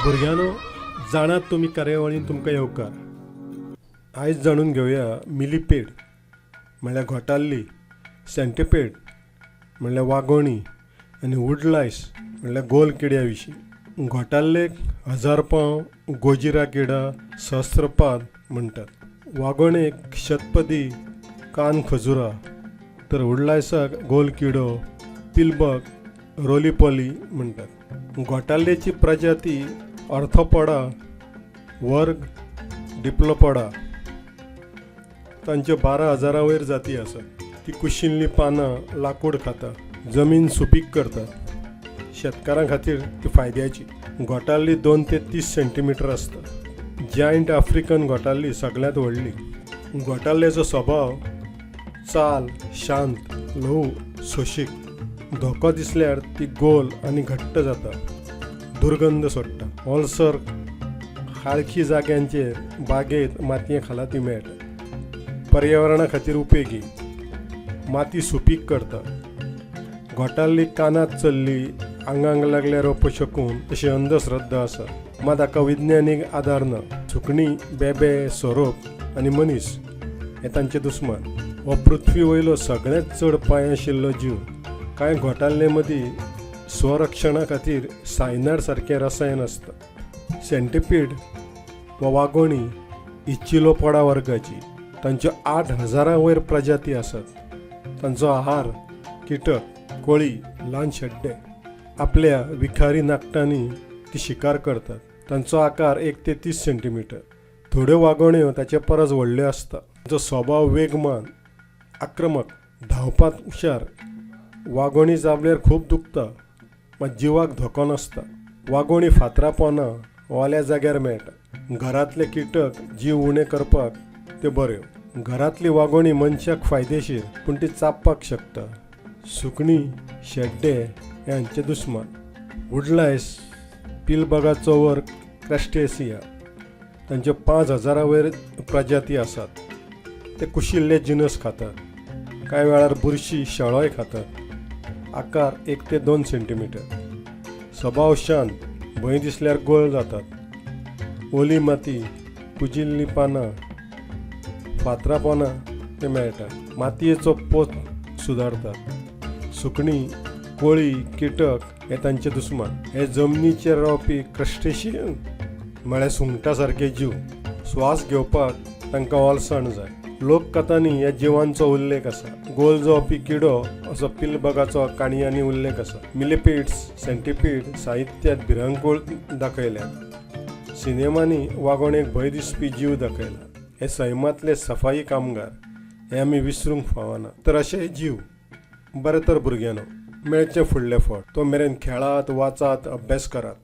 भुरग्यानो, जाणात तुमी कार्यावळीन तुमकां येवकार. आयज जाणून घेवया मिलीपेड म्हणल्यार घोटाल्ली, सेंटीपेड म्हणल्यार वागोणी आनी वुडलायस म्हणल्यार गोल किड्या विशीं. घोटाल्लेक हजारपांव, गोजिरा किडा, सहस्त्रपाद म्हणटात. वागोणेक शतपदी, कान खजुरा, तर वुडलायसाक गोल किडो, पिलबग, रोलीपॉली म्हणटात. घोटाल्लेची प्रजाती ऑर्थोपोडा, वर्ग डिप्लोपोडा. तांच्यो 12,000 वयर जाती आसात. ती कुशिल्लीं पानां, लाकूड खाता, जमीन सुपीक करता. शेतकारां खातीर ती फायद्याची. घोटाल्ली 2 ते 30 सेंटीमीटर आसता. जायंट आफ्रिकन घोटाल्ली सगळ्यांत व्हडली. घोटाल्लेचो स्वभाव चाल शांत, ल्हव, सोशीक. धोको दिसल्यार ती गोल आनी घट्ट जाता, दुर्गंध सोडटा. ओलसर हाळकी जाग्यांचेर बागेंत मातये खाला ती मेळटा. पर्यावरणा खातीर उपेगी, माती सुपीक करता. घोटाल्ली कानात चल्ली, आंगांक लागल्यार अपशकून अशी अंधश्रद्धा आसा. मात हाका विज्ञानीक आदार ना. सुकणी, बेबे, सोरोप आनी मनीस हे तांचे दुस्मान. हो पृथ्वी वयलो सगळ्यांत चड पांय आशिल्लो जीव. कांय घोटाल्ले मदीं स्वरक्षणा खातीर सायनाड सारकें रसायन आसता. सेंटीपीड वा वागोणी ही चिलोपोडा वर्गाची. तांच्यो 8,000 वयर प्रजाती आसात. तांचो आहार किटक, कोळी, ल्हान शेड्डे. आपल्या विखारी नाकटांनी ती शिकार करतात. तांचो आकार 1 ते 30 सेंटीमीटर. थोड्यो वागोण्यो ताचे परस व्हडल्यो आसता. तांचो स्वभाव वेगमान, आक्रमक, धांवपाक हुशार. वागोणी चाबल्यार खूब दुखता, मात जिवाक धोको नासता. वागोणी फातरां पोंदां ओल्या जाग्यार मेळटा. घरांतले किटक जीव उणें करपाक त्यो बऱ्यो. घरांतली वागोणी मनशाक फायदेशीर, पूण ती चाबपाक शकता. सुकणी, शेड्डे हे हांचे दुस्मान. वुडलायस पिलबगाचो वर्ग क्रस्टेसिया. तांच्यो 5,000 वयर प्रजाती आसात. ते कुशिल्ले जिनस खातात. कांय वेळार बुरशी, शेळोय खातात. आकार 1 ते 2 सेंटीमीटर. स्वभाव शांत, भंय दिसल्यार गोळ जातात. ओली माती, कुजिल्लीं पानां, फातरां पोंदां ते मेळटात. मातयेचो पोत सुदारतात. सुकणी, कोळी, किटक हे तांचे दुस्मान. हे जमनीचेर रावपी क्रस्टेशियन म्हळ्यार सुंगटां सारके जीव. स्वास घेवपाक तांकां ओलसाण जाय. लोककथांनी ह्या जिवांचो उल्लेख आसा. गोल जावपी किडो असो पिलबगाचो काणयांनी उल्लेख आसा. मिलिपेड्स, सेंटीपीड साहित्यांत भिरांकूळ दाखयल्यात. सिनेमांनी वागोणेक भंय दिसपी जीव दाखयला. हे सैमांतले सफाई कामगार हे आमी विसरूंक फावना. तर अशे जीव. बरें तर भुरग्यांनो, मेळचें फुडलें फावट. तो मेरेन खेळात, वाचात, अभ्यास करात.